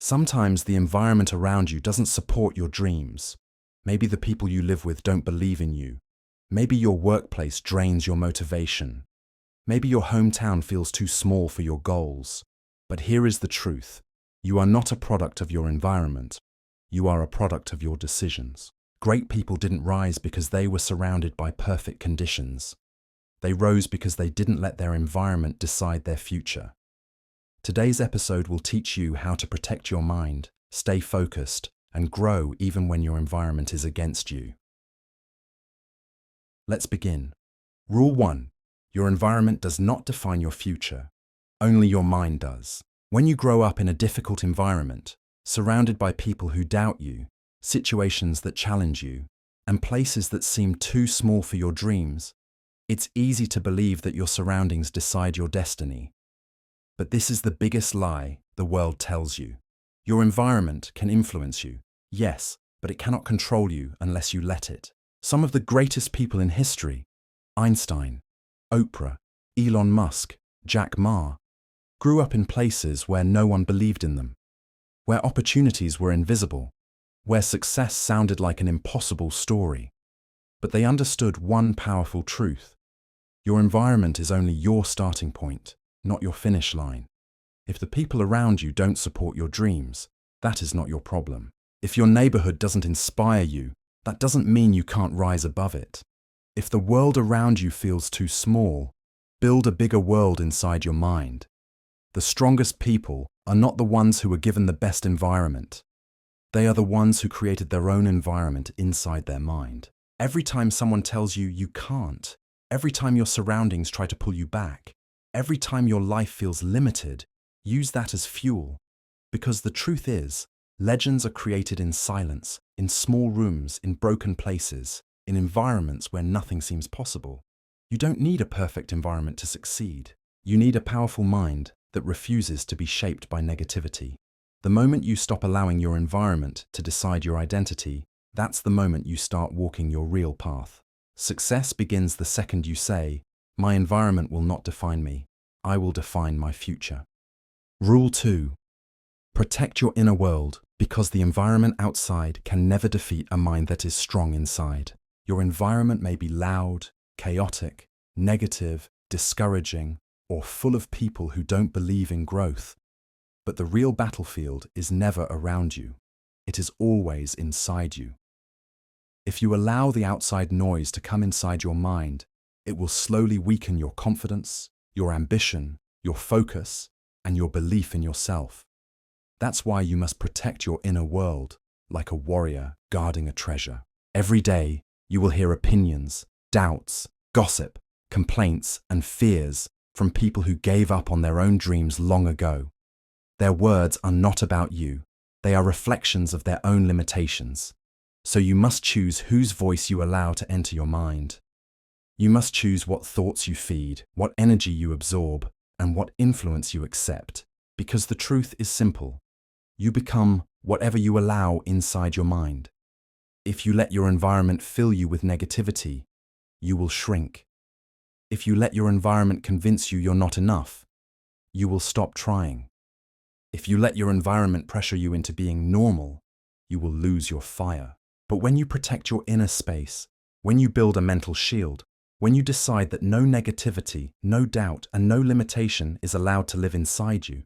Sometimes the environment around you doesn't support your dreams. Maybe the people you live with don't believe in you. Maybe your workplace drains your motivation. Maybe your hometown feels too small for your goals. But here is the truth. You are not a product of your environment. You are a product of your decisions. Great people didn't rise because they were surrounded by perfect conditions. They rose because they didn't let their environment decide their future. Today's episode will teach you how to protect your mind, stay focused, and grow even when your environment is against you. Let's begin. Rule 1. Your environment does not define your future. Only your mind does. When you grow up in a difficult environment, surrounded by people who doubt you, situations that challenge you, and places that seem too small for your dreams, it's easy to believe that your surroundings decide your destiny. But this is the biggest lie the world tells you. Your environment can influence you, yes, but it cannot control you unless you let it. Some of the greatest people in history, Einstein, Oprah, Elon Musk, Jack Ma, grew up in places where no one believed in them, where opportunities were invisible, where success sounded like an impossible story. But they understood one powerful truth. Your environment is only your starting point, not your finish line. If the people around you don't support your dreams, that is not your problem. If your neighborhood doesn't inspire you, that doesn't mean you can't rise above it. If the world around you feels too small, build a bigger world inside your mind. The strongest people are not the ones who were given the best environment. They are the ones who created their own environment inside their mind. Every time someone tells you you can't, every time your surroundings try to pull you back, every time your life feels limited, use that as fuel. Because the truth is, legends are created in silence, in small rooms, in broken places, in environments where nothing seems possible. You don't need a perfect environment to succeed. You need a powerful mind that refuses to be shaped by negativity. The moment you stop allowing your environment to decide your identity, that's the moment you start walking your real path. Success begins the second you say, "My environment will not define me. I will define my future." Rule 2. Protect your inner world, because the environment outside can never defeat a mind that is strong inside. Your environment may be loud, chaotic, negative, discouraging, or full of people who don't believe in growth. But the real battlefield is never around you. It is always inside you. If you allow the outside noise to come inside your mind, it will slowly weaken your confidence, your ambition, your focus, and your belief in yourself. That's why you must protect your inner world like a warrior guarding a treasure. Every day, you will hear opinions, doubts, gossip, complaints, and fears from people who gave up on their own dreams long ago. Their words are not about you. They are reflections of their own limitations. So you must choose whose voice you allow to enter your mind. You must choose what thoughts you feed, what energy you absorb, and what influence you accept. Because the truth is simple. You become whatever you allow inside your mind. If you let your environment fill you with negativity, you will shrink. If you let your environment convince you you're not enough, you will stop trying. If you let your environment pressure you into being normal, you will lose your fire. But when you protect your inner space, when you build a mental shield, when you decide that no negativity, no doubt, and no limitation is allowed to live inside you,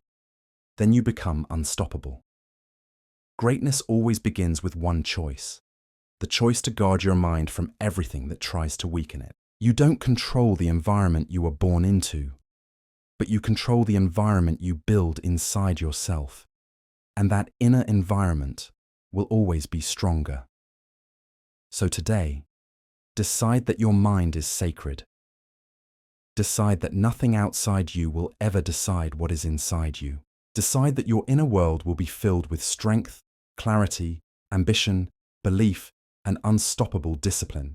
then you become unstoppable. Greatness always begins with one choice. The choice to guard your mind from everything that tries to weaken it. You don't control the environment you were born into, but you control the environment you build inside yourself. And that inner environment will always be stronger. So today, decide that your mind is sacred. Decide that nothing outside you will ever decide what is inside you. Decide that your inner world will be filled with strength, clarity, ambition, belief, and unstoppable discipline.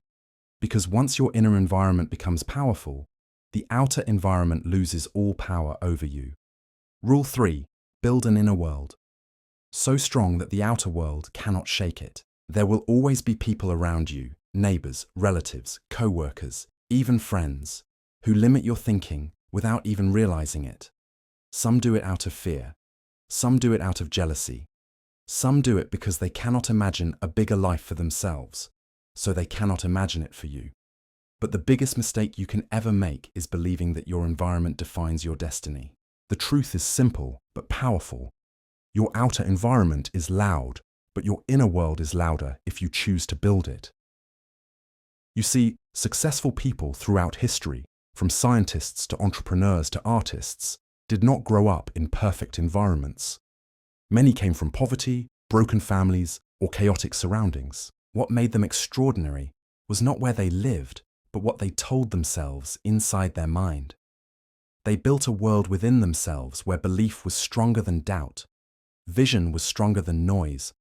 Because once your inner environment becomes powerful, the outer environment loses all power over you. Rule 3. Build an inner world. So strong that the outer world cannot shake it. There will always be people around you, neighbors, relatives, co-workers, even friends, who limit your thinking without even realizing it. Some do it out of fear. Some do it out of jealousy. Some do it because they cannot imagine a bigger life for themselves, so they cannot imagine it for you. But the biggest mistake you can ever make is believing that your environment defines your destiny. The truth is simple but powerful. Your outer environment is loud, but your inner world is louder if you choose to build it. You see, successful people throughout history, from scientists to entrepreneurs to artists, did not grow up in perfect environments. Many came from poverty, broken families, or chaotic surroundings. What made them extraordinary was not where they lived, but what they told themselves inside their mind. They built a world within themselves where belief was stronger than doubt, vision was stronger than noise,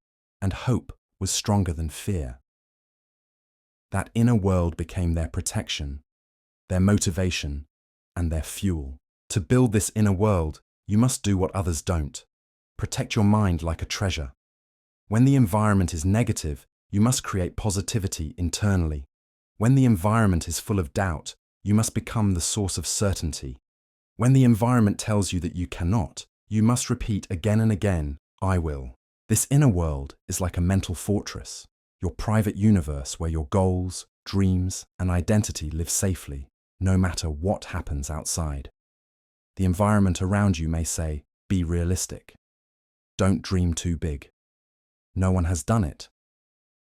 and hope was stronger than fear. That inner world became their protection, their motivation, and their fuel. To build this inner world, you must do what others don't. Protect your mind like a treasure. When the environment is negative, you must create positivity internally. When the environment is full of doubt, you must become the source of certainty. When the environment tells you that you cannot, you must repeat again and again, I will. This inner world is like a mental fortress, your private universe where your goals, dreams, and identity live safely, no matter what happens outside. The environment around you may say, be realistic. Don't dream too big. No one has done it.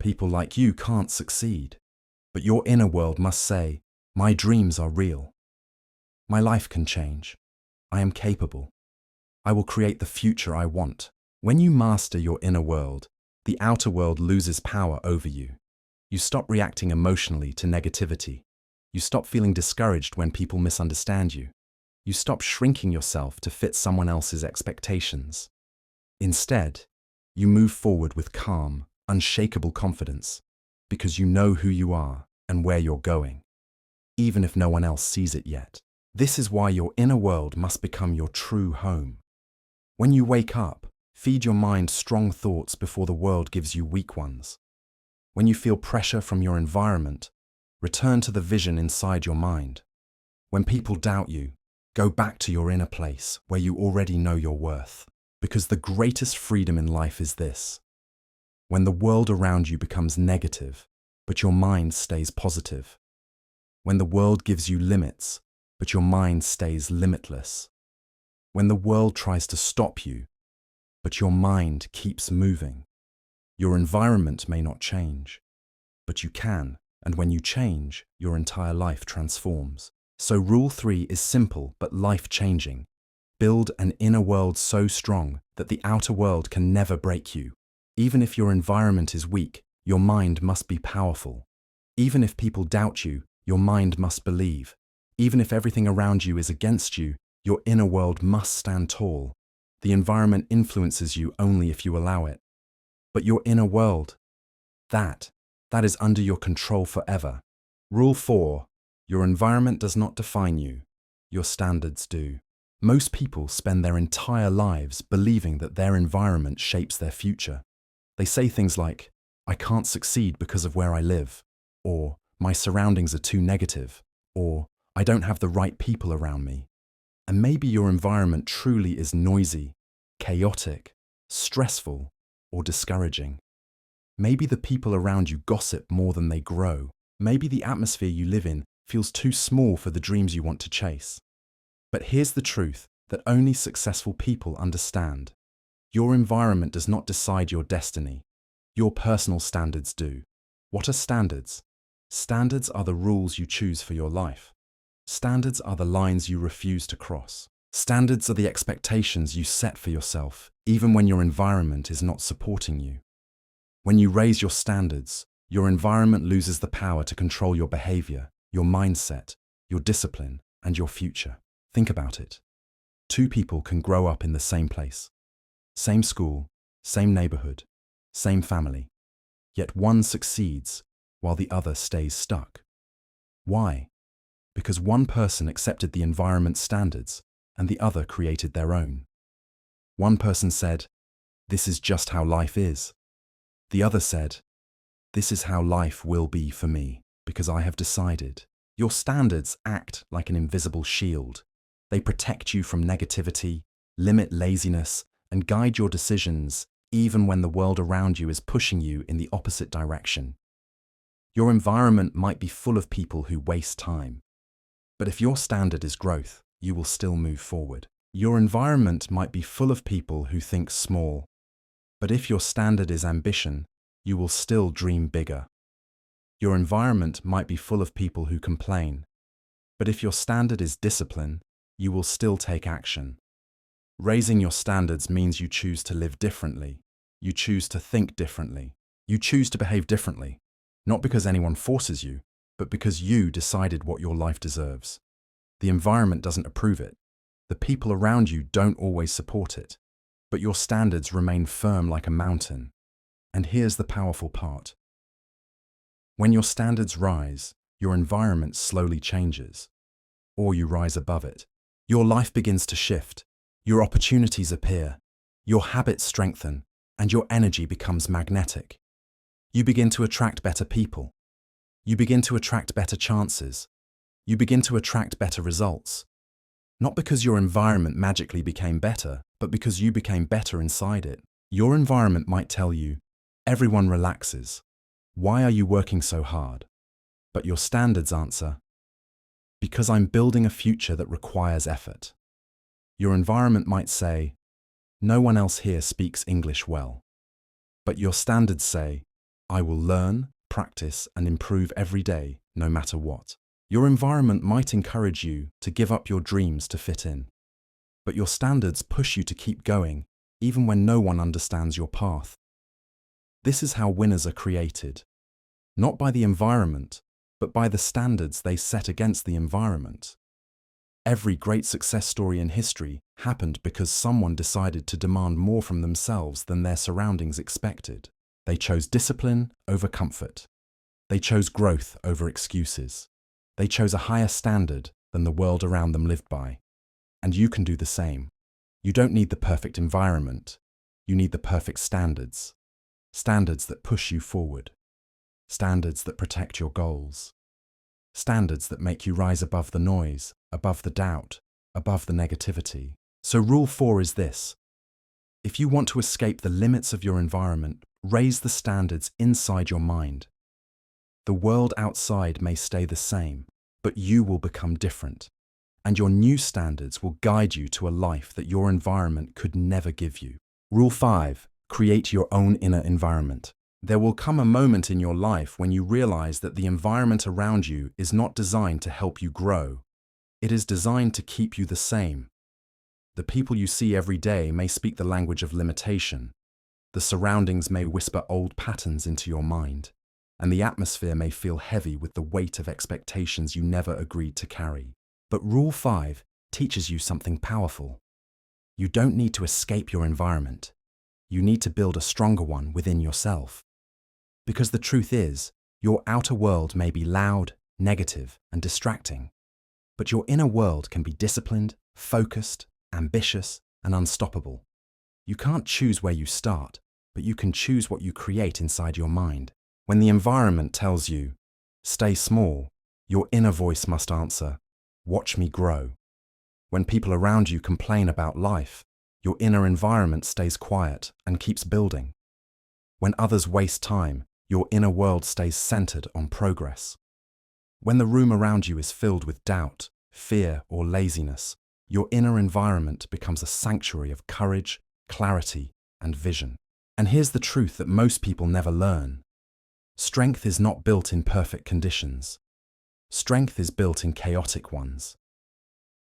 People like you can't succeed. But your inner world must say, my dreams are real. My life can change. I am capable. I will create the future I want. When you master your inner world, the outer world loses power over you. You stop reacting emotionally to negativity. You stop feeling discouraged when people misunderstand you. You stop shrinking yourself to fit someone else's expectations. Instead, you move forward with calm, unshakable confidence, because you know who you are and where you're going, even if no one else sees it yet. This is why your inner world must become your true home. When you wake up, feed your mind strong thoughts before the world gives you weak ones. When you feel pressure from your environment, return to the vision inside your mind. When people doubt you, go back to your inner place where you already know your worth. Because the greatest freedom in life is this: when the world around you becomes negative, but your mind stays positive. When the world gives you limits, but your mind stays limitless. When the world tries to stop you, but your mind keeps moving. Your environment may not change, but you can, and when you change, your entire life transforms. So rule 3 is simple but life-changing. Build an inner world so strong that the outer world can never break you. Even if your environment is weak, your mind must be powerful. Even if people doubt you, your mind must believe. Even if everything around you is against you, your inner world must stand tall. The environment influences you only if you allow it. But your inner world, that is under your control forever. Rule 4. Your environment does not define you. Your standards do. Most people spend their entire lives believing that their environment shapes their future. They say things like, I can't succeed because of where I live, or my surroundings are too negative, or I don't have the right people around me. And maybe your environment truly is noisy, chaotic, stressful, or discouraging. Maybe the people around you gossip more than they grow. Maybe the atmosphere you live in feels too small for the dreams you want to chase. But here's the truth that only successful people understand. Your environment does not decide your destiny. Your personal standards do. What are standards? Standards are the rules you choose for your life. Standards are the lines you refuse to cross. Standards are the expectations you set for yourself, even when your environment is not supporting you. When you raise your standards, your environment loses the power to control your behavior, your mindset, your discipline, and your future. Think about it. 2 people can grow up in the same place, same school, same neighborhood, same family, yet one succeeds while the other stays stuck. Why? Because one person accepted the environment's standards and the other created their own. One person said, "This is just how life is." The other said, "This is how life will be for me, because I have decided." Your standards act like an invisible shield. They protect you from negativity, limit laziness, and guide your decisions even when the world around you is pushing you in the opposite direction. Your environment might be full of people who waste time, but if your standard is growth, you will still move forward. Your environment might be full of people who think small, but if your standard is ambition, you will still dream bigger. Your environment might be full of people who complain, but if your standard is discipline, you will still take action. Raising your standards means you choose to live differently. You choose to think differently. You choose to behave differently, not because anyone forces you, but because you decided what your life deserves. The environment doesn't approve it. The people around you don't always support it, but your standards remain firm like a mountain. And here's the powerful part. When your standards rise, your environment slowly changes, or you rise above it. Your life begins to shift, your opportunities appear, your habits strengthen, and your energy becomes magnetic. You begin to attract better people. You begin to attract better chances. You begin to attract better results. Not because your environment magically became better, but because you became better inside it. Your environment might tell you, everyone relaxes. Why are you working so hard? But your standards answer, because I'm building a future that requires effort. Your environment might say, no one else here speaks English well. But your standards say, I will learn, practice, and improve every day, no matter what. Your environment might encourage you to give up your dreams to fit in. But your standards push you to keep going, even when no one understands your path. This is how winners are created. Not by the environment, but by the standards they set against the environment. Every great success story in history happened because someone decided to demand more from themselves than their surroundings expected. They chose discipline over comfort. They chose growth over excuses. They chose a higher standard than the world around them lived by. And you can do the same. You don't need the perfect environment. You need the perfect standards. Standards that push you forward. Standards that protect your goals. Standards that make you rise above the noise, above the doubt, above the negativity. So rule 4 is this. If you want to escape the limits of your environment, raise the standards inside your mind. The world outside may stay the same, but you will become different. And your new standards will guide you to a life that your environment could never give you. Rule 5. Create your own inner environment. There will come a moment in your life when you realize that the environment around you is not designed to help you grow. It is designed to keep you the same. The people you see every day may speak the language of limitation. The surroundings may whisper old patterns into your mind, and the atmosphere may feel heavy with the weight of expectations you never agreed to carry. But Rule 5 teaches you something powerful. You don't need to escape your environment. You need to build a stronger one within yourself. Because the truth is, your outer world may be loud, negative, and distracting, but your inner world can be disciplined, focused, ambitious, and unstoppable. You can't choose where you start, but you can choose what you create inside your mind. When the environment tells you, stay small, your inner voice must answer, watch me grow. When people around you complain about life, your inner environment stays quiet and keeps building. When others waste time, your inner world stays centered on progress. When the room around you is filled with doubt, fear, or laziness, your inner environment becomes a sanctuary of courage, clarity, and vision. And here's the truth that most people never learn. Strength is not built in perfect conditions. Strength is built in chaotic ones.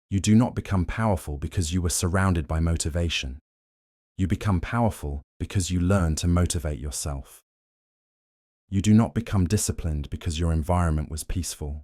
You do not become powerful because you were surrounded by motivation. You become powerful because you learn to motivate yourself. You do not become disciplined because your environment was peaceful.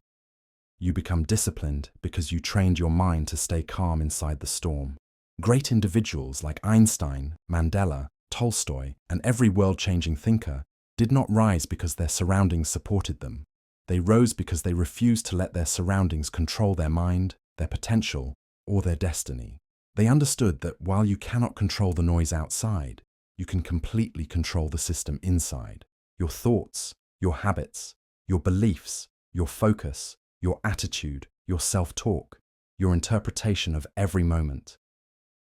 You become disciplined because you trained your mind to stay calm inside the storm. Great individuals like Einstein, Mandela, Tolstoy, and every world-changing thinker did not rise because their surroundings supported them. They rose because they refused to let their surroundings control their mind, their potential, or their destiny. They understood that while you cannot control the noise outside, you can completely control the system inside. Your thoughts, your habits, your beliefs, your focus, your attitude, your self-talk, your interpretation of every moment.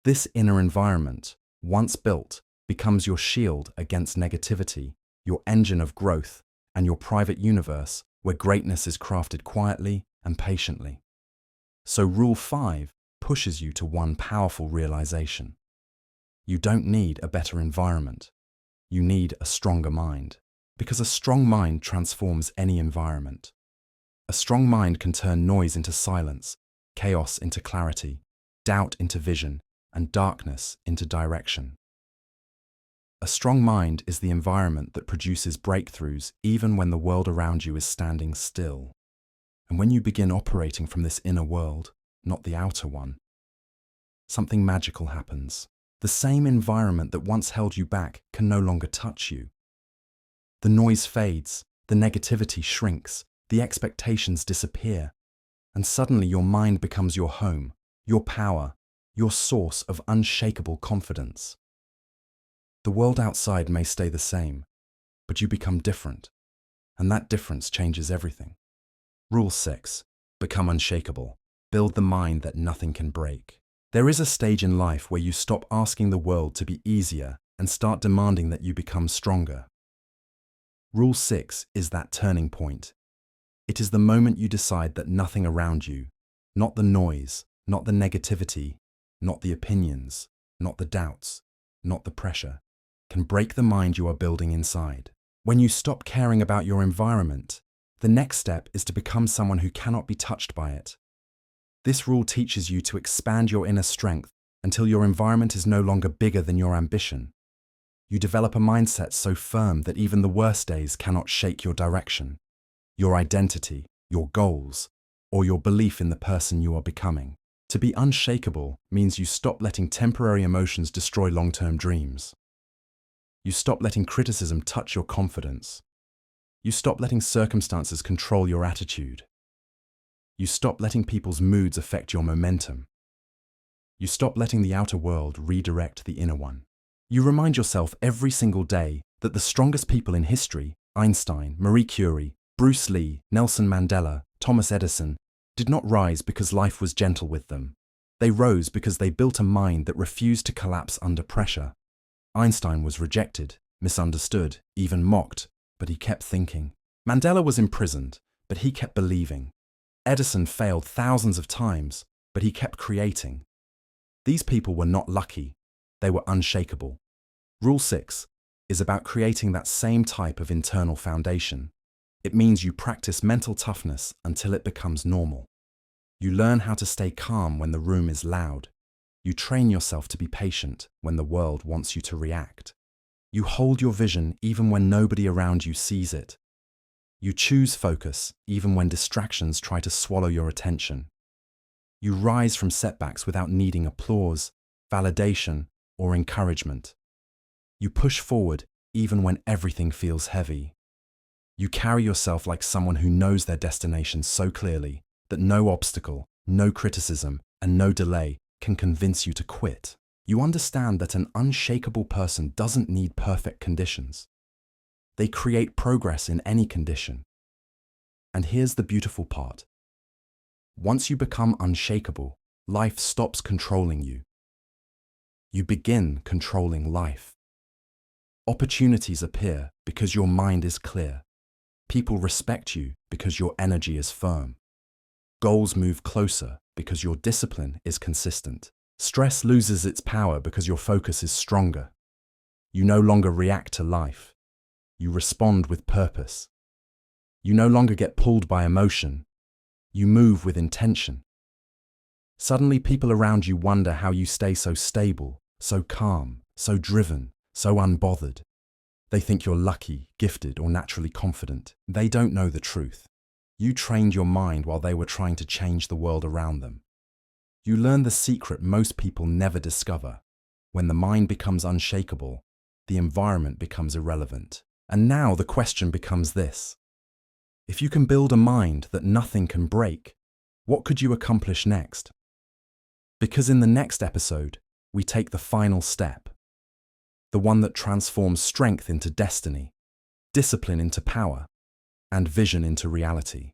This inner environment, once built, becomes your shield against negativity, your engine of growth, and your private universe where greatness is crafted quietly and patiently. So Rule 5 pushes you to one powerful realization. You don't need a better environment. You need a stronger mind, because a strong mind transforms any environment. A strong mind can turn noise into silence, chaos into clarity, doubt into vision, and darkness into direction. A strong mind is the environment that produces breakthroughs even when the world around you is standing still. And when you begin operating from this inner world, not the outer one, something magical happens. The same environment that once held you back can no longer touch you. The noise fades, the negativity shrinks, the expectations disappear, and suddenly your mind becomes your home, your power, your source of unshakable confidence. The world outside may stay the same, but you become different, and that difference changes everything. Rule 6. Become unshakable. Build the mind that nothing can break. There is a stage in life where you stop asking the world to be easier and start demanding that you become stronger. Rule 6 is that turning point. It is the moment you decide that nothing around you, not the noise, not the negativity, not the opinions, not the doubts, not the pressure, can break the mind you are building inside. When you stop caring about your environment, the next step is to become someone who cannot be touched by it. This rule teaches you to expand your inner strength until your environment is no longer bigger than your ambition. You develop a mindset so firm that even the worst days cannot shake your direction, your identity, your goals, or your belief in the person you are becoming. To be unshakable means you stop letting temporary emotions destroy long-term dreams. You stop letting criticism touch your confidence. You stop letting circumstances control your attitude. You stop letting people's moods affect your momentum. You stop letting the outer world redirect the inner one. You remind yourself every single day that the strongest people in history, Einstein, Marie Curie, Bruce Lee, Nelson Mandela, Thomas Edison, did not rise because life was gentle with them. They rose because they built a mind that refused to collapse under pressure. Einstein was rejected, misunderstood, even mocked, but he kept thinking. Mandela was imprisoned, but he kept believing. Edison failed thousands of times, but he kept creating. These people were not lucky, they were unshakable. Rule 6 is about creating that same type of internal foundation. It means you practice mental toughness until it becomes normal. You learn how to stay calm when the room is loud. You train yourself to be patient when the world wants you to react. You hold your vision even when nobody around you sees it. You choose focus even when distractions try to swallow your attention. You rise from setbacks without needing applause, validation, or encouragement. You push forward even when everything feels heavy. You carry yourself like someone who knows their destination so clearly that no obstacle, no criticism, and no delay can convince you to quit. You understand that an unshakable person doesn't need perfect conditions. They create progress in any condition. And here's the beautiful part. Once you become unshakable, life stops controlling you. You begin controlling life. Opportunities appear because your mind is clear. People respect you because your energy is firm. Goals move closer because your discipline is consistent. Stress loses its power because your focus is stronger. You no longer react to life. You respond with purpose. You no longer get pulled by emotion. You move with intention. Suddenly, people around you wonder how you stay so stable, so calm, so driven, so unbothered. They think you're lucky, gifted, or naturally confident. They don't know the truth. You trained your mind while they were trying to change the world around them. You learn the secret most people never discover. When the mind becomes unshakable, the environment becomes irrelevant. And now the question becomes this. If you can build a mind that nothing can break, what could you accomplish next? Because in the next episode, we take the final step. The one that transforms strength into destiny, discipline into power, and vision into reality.